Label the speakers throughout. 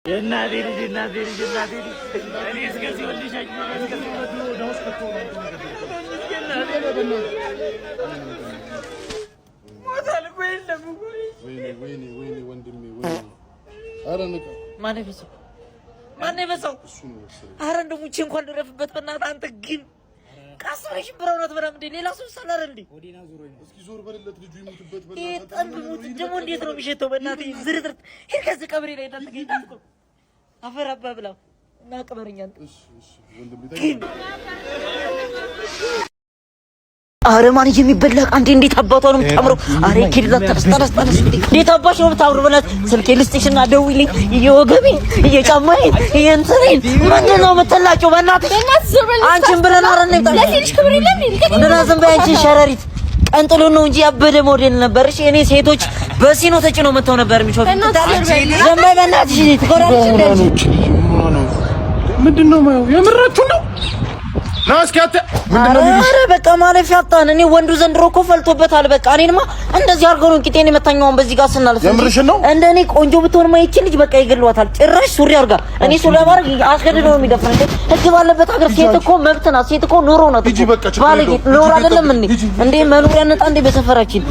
Speaker 1: የእናቴ ልጅ እኔ እስከዚህ ወልሻኝ
Speaker 2: ወይኔ ወንድሜ ወይኔ። ኧረ ንቃ።
Speaker 1: ማን የበዛው? ኧረ እንደው ሙቼ እንኳን ልረፍበት በእናትህ። አንተ ግን ካስበሽ ብራውናት በራም እንደ ሌላ ሰው ሰላር እንዴ?
Speaker 2: እስኪ ዞር በልለት ልጁ ይሙትበት በእናትህ።
Speaker 1: ይሄ ጠንብ ሙት ደግሞ እንዴት ነው የሚሸተው? በእናትህ ዝርዝር ሄድ ከዚህ ቀብሬ ላይ እንዳትገኝ እኮ አፈር አባ ብላው እና ቀበረኛ።
Speaker 2: እሺ ወንድሜ
Speaker 1: አረ ማን የሚበላ አንዴ እንዴት አባቷ ነው የምታምረው? አረ ኪድዛ ተስተስተስተስ እንዴት አባሽ ነው የምታምረው? በእናትህ ስልኬ ልስጥሽና ደውይልኝ። እየወገቤ እየጫማዬ እየንተሬን ምንድን ነው የምትላጨው? በእናትህ አንቺን ብለን አረ ነው ለሴልሽ ክብር የለም እንደና ዝም በይ አንቺ ሸረሪት። ቀንጥሎ ነው እንጂ ያበደ ሞዴል ነበርሽ። እኔ ሴቶች በሲኖ ተጭነው መተው ነበር የሚሾፍ። ዝም በይ በእናትሽ ትኮራለሽ እንዴ?
Speaker 2: ምንድን ነው ማየው? የምራችሁ ነው ናስካተ ምንድነው?
Speaker 1: አረ በቃ ማለፊያ አጣን። እኔ ወንዱ ዘንድሮ እኮ ፈልቶበታል። በቃ እኔንማ እንደዚህ አድርገው ነው ቂጤን የመታኛውን በዚህ ጋር ስናልፍ።
Speaker 2: የምርሽን ነው?
Speaker 1: እንደኔ ቆንጆ ብትሆን ማይችል ልጅ በቃ ይገለዋታል። ጭራሽ ሱሪ አድርጋ እኔ ሱሪ አባረግ አስገድዶ ነው የሚደፍረን እንዴ? ህግ ባለበት ሀገር ሴት እኮ መብት ናት። ሴት እኮ ኑሮ ናት። ባለጌ ኑሮ አይደለም እንዴ መኖሪያ ነጣ እንዴ በሰፈራችን።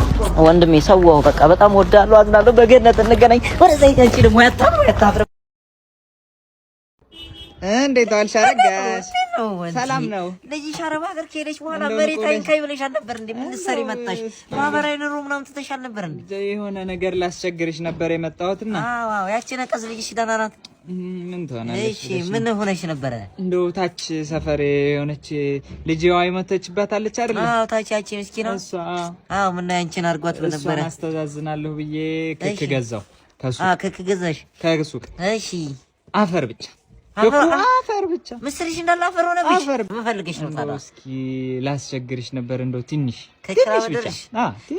Speaker 1: ወንድሜ ሰዋው በቃ በጣም ወዳለሁ፣ አዝናለሁ። በገነት እንገናኝ። ወደዛ ይታንቺ ደግሞ ያታፍረ
Speaker 3: እንዴት ዋልሽ? አረጋሽ ሰላም ነው?
Speaker 1: ልጅሽ አረብ ሀገር ከሄደች በኋላ መሬት አይንካይ ብለሻል ነበር እንዴ? ምን ልትሰሪ መጣሽ? ማህበራዊ ኑሮ ምናምን ትተሻል ነበር እንዴ?
Speaker 3: የሆነ ነገር ላስቸግርሽ ነበር የመጣሁትና።
Speaker 1: አዎ ያቺ ነቀዝ ልጅሽ ደህና ናት?
Speaker 3: ምን ትሆናለሽ?
Speaker 1: እሺ ምን ሆነሽ ነበረ?
Speaker 3: እንደው ታች ሰፈር የሆነች ልጅዋ የመተችባታለች አይደል?
Speaker 1: አዎ ታች ያቺ ምስኪና
Speaker 3: እሷ።
Speaker 1: አዎ ምን ያንቺን አርጓት በነበረ
Speaker 3: እሷን አስተዛዝናለሁ ብዬ ክክ ገዛው ከሱ።
Speaker 1: ክክ ገዛሽ
Speaker 3: ከሱቅ?
Speaker 1: እሺ
Speaker 3: አፈር ብቻ አፈር ብቻ
Speaker 1: ምስልሽ እንዳለ አፈር ሆነብሽ። መፈልገሽ ነው ታዲያ።
Speaker 3: እስኪ ላስቸግርሽ ነበር እንደው ትንሽ
Speaker 1: ብቻ።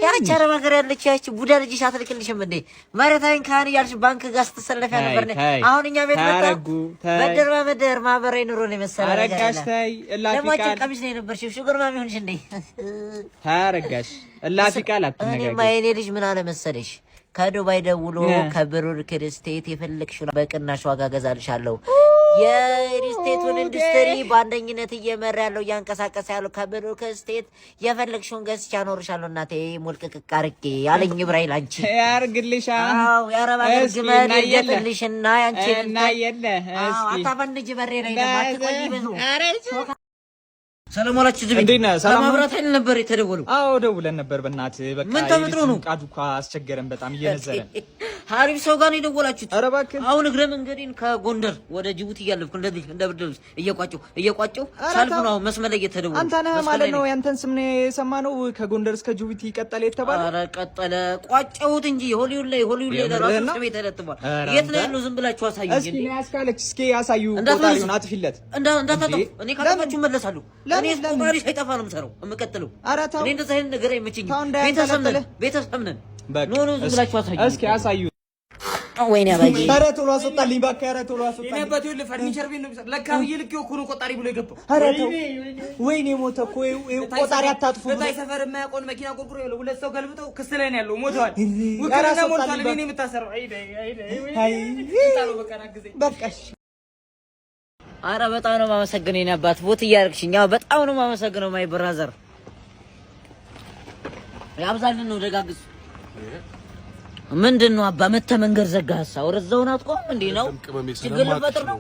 Speaker 1: ያቺ አረብ ሀገር ያለች ያቺ ቡዳ ልጅሽ አትልክልሽም እንዴ? መሬታዊን ካህን እያልሽ ባንክ ጋር ስትሰለፊያ ነበር። አሁን እኛ ቤት መጣ በደር በመደር ማህበራዊ ኑሮ ነው የመሰለ ነገር።
Speaker 3: አረጋሽ ታይ እላፊ ቃል
Speaker 1: ቀሚስ ነው የነበርሽው። ሹገር ማሚ ሆንሽ እንዴ?
Speaker 3: አረጋሽ እላፊ ቃል አትነጋገር።
Speaker 1: እኔማ የኔ ልጅ ምን አለ መሰለሽ ከዱባይ ደውሎ ከብሩር ክርስቴት የፈለግሽው በቅናሽ ዋጋ ገዛልሻለሁ። የሪስቴቱን ኢንዱስትሪ በአንደኝነት እየመራ ያለው እያንቀሳቀሰ ያለው ከብሩር ክርስቴት የፈለግሽውን ገዝቻ አኖርሻለሁ። እናቴ ሙልቅቅ አርቄ ያለኝ ኢብራሂም አንቺ
Speaker 3: ያርግልሽ።
Speaker 1: አዎ ያረባ ግመል ይገጥልሽና ያንቺ
Speaker 3: እና የለ
Speaker 1: እስኪ አታፈንጂ በሬ ላይ ለማትቆይ ብዙ ሰላም አላችሁ። ዝም
Speaker 3: እንዴ ነው ሰላም
Speaker 1: ማብራት አይደል ነበር የተደወሉ?
Speaker 3: አዎ ደውለን ነበር። በእናትህ በቃ
Speaker 1: ምን ተፈጥሮ ነው?
Speaker 3: ቃዱካ አስቸገረን በጣም እየነዘረ።
Speaker 1: ሀሪፍ ሰው ጋር ነው የደወላችሁት?
Speaker 3: ኧረ እባክህ
Speaker 1: አሁን እግረ መንገዴን ከጎንደር ወደ ጅቡቲ እያለፍኩ እንደዚህ እንደ ብርድ ልብስ እየቋጨው ሳልፍ ነው መስመር ላይ እየተደወሉ።
Speaker 3: አንተ ነህ ማለት ነው? ያንተን ስም ነው የሰማነው። ከጎንደር እስከ ጅቡቲ ቀጠለ የተባለ።
Speaker 1: ኧረ ቀጠለ ቋጨሁት እንጂ ሆሊውድ ላይ ለራሱ ስሜ ተለጥፏል። የት ነው ያለው? ዝም ብላችሁ አሳዩኝ እንዴ።
Speaker 3: እስኪ ያስካለች እስኪ ያሳዩ ቆጣሪውን አጥፊለት።
Speaker 1: እንዳታጠፉ እኔ ካጠፋችሁ መለሳለሁ። እኔ ቆጣሪ ሳይጠፋ ነው የምሰራው የምቀጥለው። እኔ እንደዛ አይነት ነገር አይመችኝም። ቤተሰብ ነን። ኖ ዝም ብላችሁ አሳዩኝ
Speaker 3: እስኪ ያሳዩ።
Speaker 1: ወይኔ አባዬ
Speaker 3: ኧረ ቶሎ አስወጣልኝ እባክህ። ኧረ ቶሎ አስወጣልኝ።
Speaker 4: እኔ አባቴ ይኸውልህ ፈርኒቸር ቤት ነው የሚሰራው። ለካ ብዬ ልኬው እኮ ነው ቆጣሪ ብሎ የገባው።
Speaker 3: ኧረ ተው ወይኔ ሞተ እኮ ቆጣሪ አታጥፉ።
Speaker 4: በታይ ሰፈር የማያውቀውን መኪና ቆርቁሮ ይኸውልህ ሁለት ሰው ገልብጠው ክስ ላይ ነው ያለው። ሞተዋል። ውክልና ሞልቷል። እኔ የምታሰረው
Speaker 3: በቃሽ።
Speaker 1: ኧረ በጣም ነው የማመሰግነው የኔ አባት ቦት እያደረግሽኝ። ያው በጣም ነው የማመሰግነው ማይ ብራዘር። ያብዛልን ነው ደጋግስ። ምንድነው አባ መተ መንገድ ዘጋህሳ? ወረዛውን አትቆም እንዴ ነው ችግር ልፈጥር ነው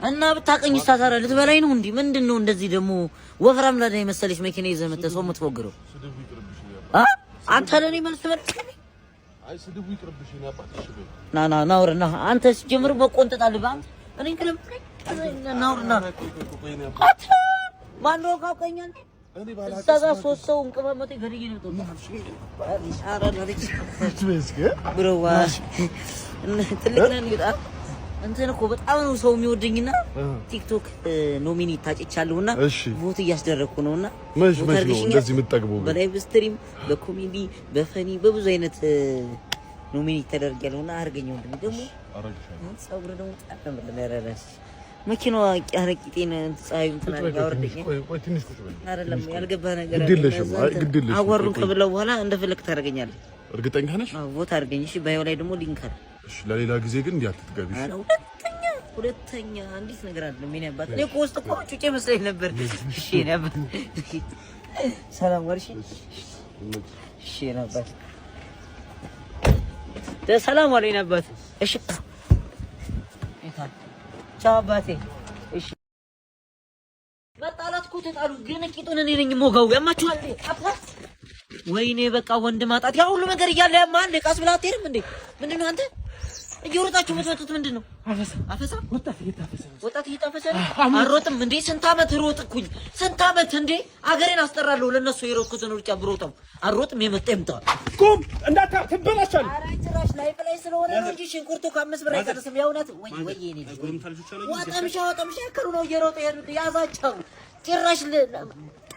Speaker 1: እና ብታቀኝ ታሳራ ልትበላይ ነው እንዴ? ምንድነው እንደዚህ ደግሞ ወፍራም ላይ የመሰለሽ መኪና ይዘህ መተህ ሰው የምትፎግረው? አንተ ለኔ መልስ መልስልኝ።
Speaker 2: አይ ስድቡ ይቅርብሽ ነው አባትሽ።
Speaker 1: ና ወርና አንተ ሲጀምር በቆንጠጣልህ ባንተ እኔ እንግዲህ ናውርና አታ ማን ነው ካቀኛል? እኔ ባላቀስ ሶስት ሰው እንቀማመጤ ገድዬ ነው ተው አረ ለልጅ ብሮዋ ትልቅ ነን ይጣ እንትን እኮ በጣም ነው ሰው የሚወደኝና ቲክቶክ ኖሚኒ ታጭቻለሁና ቮት እያስደረኩ ነውና
Speaker 2: መሽ ነው እንደዚህ የምትጠግበው
Speaker 1: በላይቭ ስትሪም በኮሜዲ በፈኒ በብዙ አይነት ኖሚኒ ተደርጋለሁና አርገኘው ደግሞ አረግሻለሁ ጸጉር ደግሞ ጣጣም ለረረስ መኪናዋ አረቂጤን ጻይም ተናጋ ወርደኝ
Speaker 2: ቆይ ትንሽ ቁጭ በል
Speaker 1: አይደለም ያልገባ ነገር
Speaker 2: ግድልሽም
Speaker 1: አወሩን ከብለው በኋላ እንደፈለክ ታረጋኛለህ።
Speaker 2: እርግጠኛ ነሽ?
Speaker 1: አዎ ቮት አርገኝ። እሺ ባዮ ላይ ደግሞ ሊንክ አለ
Speaker 2: እሺ ለሌላ ጊዜ ግን እንዲያትትገቢሽ
Speaker 1: ሁለተኛ እንዴት ነገር አይደለም ምን ያባት እኔ ኮስት እኮ ጩጬ መስለኝ ነበር እሺ ነበር ሰላም ወርሺ እሺ ነበር ሰላም አለኝ ነበር እሺ ቻባቴ እሺ በጣላት እኮ ተጣሉ ግን ቂጡን እኔ ነኝ ሞጋው ያማችኋል አባት ወይኔ በቃ ወንድ ማጣት ያ ሁሉ ነገር እያለ ያማል ቃስ ብላ አትሄድም እንዴ ምንድነው አንተ እየወጣችሁ መስዋዕቱት ምንድነው አፈሳ ወጣት እየታፈሰ አሮጥም እንዴ ስንት አመት ሮጥኩኝ ስንት አመት እንዴ አገሬን አስጠራለሁ ለነሱ የሮጥኩትን ሩጫ ብሮጥም አሮጥም የመጣ ይምጣ
Speaker 5: ቁም እንዳታ ትበላሻል
Speaker 1: ኧረ ጭራሽ ላይ በላይ ስለሆነ ነው እንጂ ሽንኩርቱ ከ5 ብር አይቀርም ያውነት ወይ የኔ ወጣምሻ ያከሩ ነው እየሮጠ ያዛቸው ጭራሽ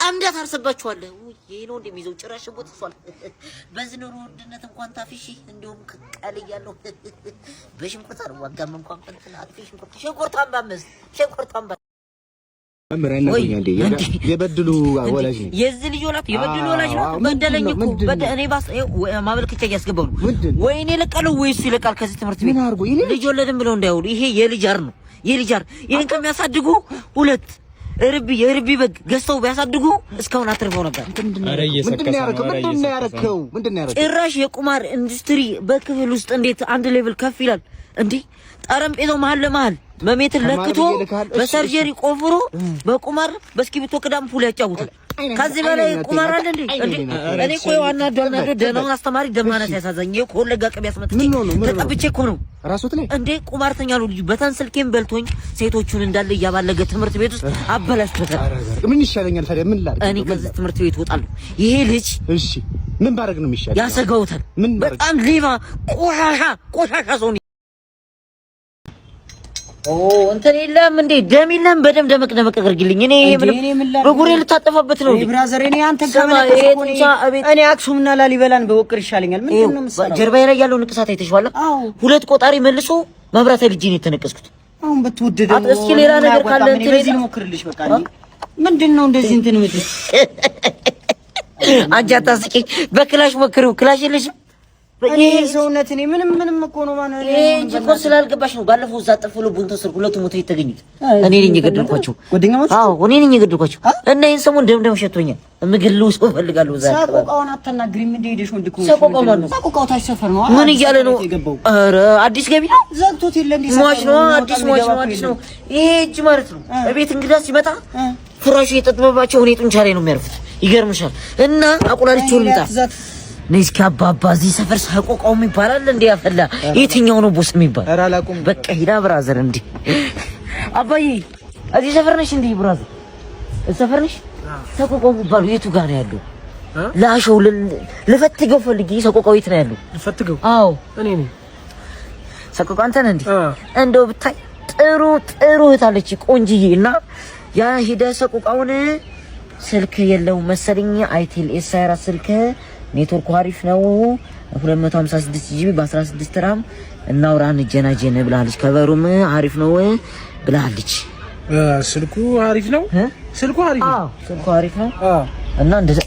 Speaker 1: አምዳት አርሰባችኋለሁ ይሄ ነው እንደሚይዘው ጭራሽ ቦትሷል በዚህ ኑሮ ውድነት እንኳን ታፊሺ እንደውም ቀልያለሁ በሽንኩርት አርዋጋም እንኳን እንትን አጥፊሽ ሽንኩርት አምባመስ ሽንኩርት አምባ
Speaker 5: አምራና እንዴ የበድሉ ወላጅ ነው
Speaker 1: የዚህ ልጅ ወላት የበድሉ ወላጅ ነው በደለኝ እኮ እኔ ባስ ማመልከቻ እያስገባው ነው ወይኔ ለቀለው ወይስ ይለቃል ከዚህ ትምህርት ቤት ልጅ ወለድም ብለው እንዳይውሉ ይሄ የልጅ አር ነው የልጅ አር ይሄን ከሚያሳድጉ ሁለት የርቢ በግ ገዝተው ቢያሳድጉ እስካሁን አትርፈው ነበር
Speaker 5: ምንድነው ያረከው
Speaker 1: ጭራሽ የቁማር ኢንዱስትሪ በክፍል ውስጥ እንዴት አንድ ሌቭል ከፍ ይላል እንዴ ጠረጴዛው መሀል ለመሀል በሜትር ለክቶ በሰርጀሪ ቆፍሮ በቁማር በስኪቢቶ ቅዳም ፑል ያጫውታል ከዚህ በላይ ቁማር አለ እንዴ እኔ እኮ ዋና ዳናዶ ደናውን አስተማሪ ደማናት ያሳዛኝ የኮለጋ ቀብ ያስመጥቼ ተቀብቼ እኮ ነው
Speaker 5: ራስዎት ላይ
Speaker 1: እንዴ ቁማርተኛ ነው ልጅ በተንስልኬም በልቶኝ ሴቶቹን እንዳለ ያባለገ ትምህርት ቤት ውስጥ አበላሽቶታል
Speaker 5: ምን ይሻለኛል ታዲያ ምን ላድርግ
Speaker 1: እኔ ከዚህ ትምህርት ቤት ወጣለሁ ይሄ ልጅ
Speaker 5: እሺ ምን ባረግ ነው የሚሻለው
Speaker 1: ያሰጋውታል በጣም ሌባ ቆሻሻ ሰው እንትን የለም እንዴ ደም የለም በደም ደመቅ አድርግልኝ እኔ በጉሬ ልታጠፋበት ነው
Speaker 4: ብራዘር እኔ አንተ እኔ አክሱምና ላሊበላን በወቅር ይሻለኛል ምንድነው መሰለህ
Speaker 1: ጀርባዬ ላይ ያለው ንቅሳት አይተሽዋል ሁለት ቆጣሪ መልሶ መብራት ልጅ ነው የተነቀስኩት
Speaker 4: አሁን በትወደደ
Speaker 1: እስኪ ሌላ ነገር ካለ እንትን
Speaker 4: ለዚህ ሞክርልሽ በቃ ምንድነው እንደዚህ እንትን ምትል
Speaker 1: አንጃታ ስቂ በክላሽ ሞክሩ ክላሽ የለሽም
Speaker 4: እኔ ሰውነት እኔ ምንም እኮ ነው ማለት ነው
Speaker 1: እንጂ እኮ ስላልገባሽ ነው ባለፈው እዛ ጠፍሎ ቡንቶ ስር ሁለቱ ሞቶ የተገኙት እኔ ነኝ የገደልኳቸው
Speaker 4: ጓደኛሞች
Speaker 1: አዎ እኔ ነኝ የገደልኳቸው እና ይሄን ሰሞን ደምደም ሸቶኛል ምግልው ሰው ፈልጋለሁ እዛ
Speaker 4: ሰቆቃውን አታናግሪም እንደ ሄደሽ ወንድኩ
Speaker 1: ሰቆቃው ማለት ነው
Speaker 4: ሰቆቃው ታች ሰፈር ነው
Speaker 1: ምን እያለ ነው ኧረ አዲስ ገቢ ነው
Speaker 4: ዘግቶት የለ እንዴ
Speaker 1: ሟች ነው አዲስ ነው ይሄ እጅ ማለት ነው እቤት እንግዳ ሲመጣ ፍራሹ የጠጥበባቸው እኔ ጡንቻ ላይ ነው የሚያርፉት ይገርምሻል እና አቁላልቸው ልምጣ ነስኪ አባባ እዚህ ሰፈር ሰቆቃው ይባላል እንዴ ያፈላ የትኛው ነው ቦስ የሚባል
Speaker 5: ኧረ አላውቅም
Speaker 1: በቃ ሂዳ ብራዘር እንዴ አባዬ እዚህ ሰፈር ነሽ እንዴ ብራዘር እዚህ ሰፈር ነሽ ሰቆቃው የሚባለው የቱ ጋር ነው ያለው ላሾው ልፈትገው ፈልጊ ሰቆቃው የት ነው ያለው
Speaker 5: ልፈትገው
Speaker 1: አዎ
Speaker 5: እኔ ነኝ
Speaker 1: ሰቆቃው አንተ ነህ እንዴ እንደው ብታይ ጥሩ እህታለች ቆንጂዬ እና ያ ሂዳ ሰቆቃውን ስልክ የለው መሰለኝ አይቴል ኤስአር ስልክ ኔትወርክ አሪፍ ነው 256 ጂቢ በ16 ራም እናውራን ጀናጀነ ብላለች ከበሩም አሪፍ ነው ብላለች
Speaker 5: ስልኩ አሪፍ ነው
Speaker 1: ስልኩ አሪፍ ነው እና እንደዛ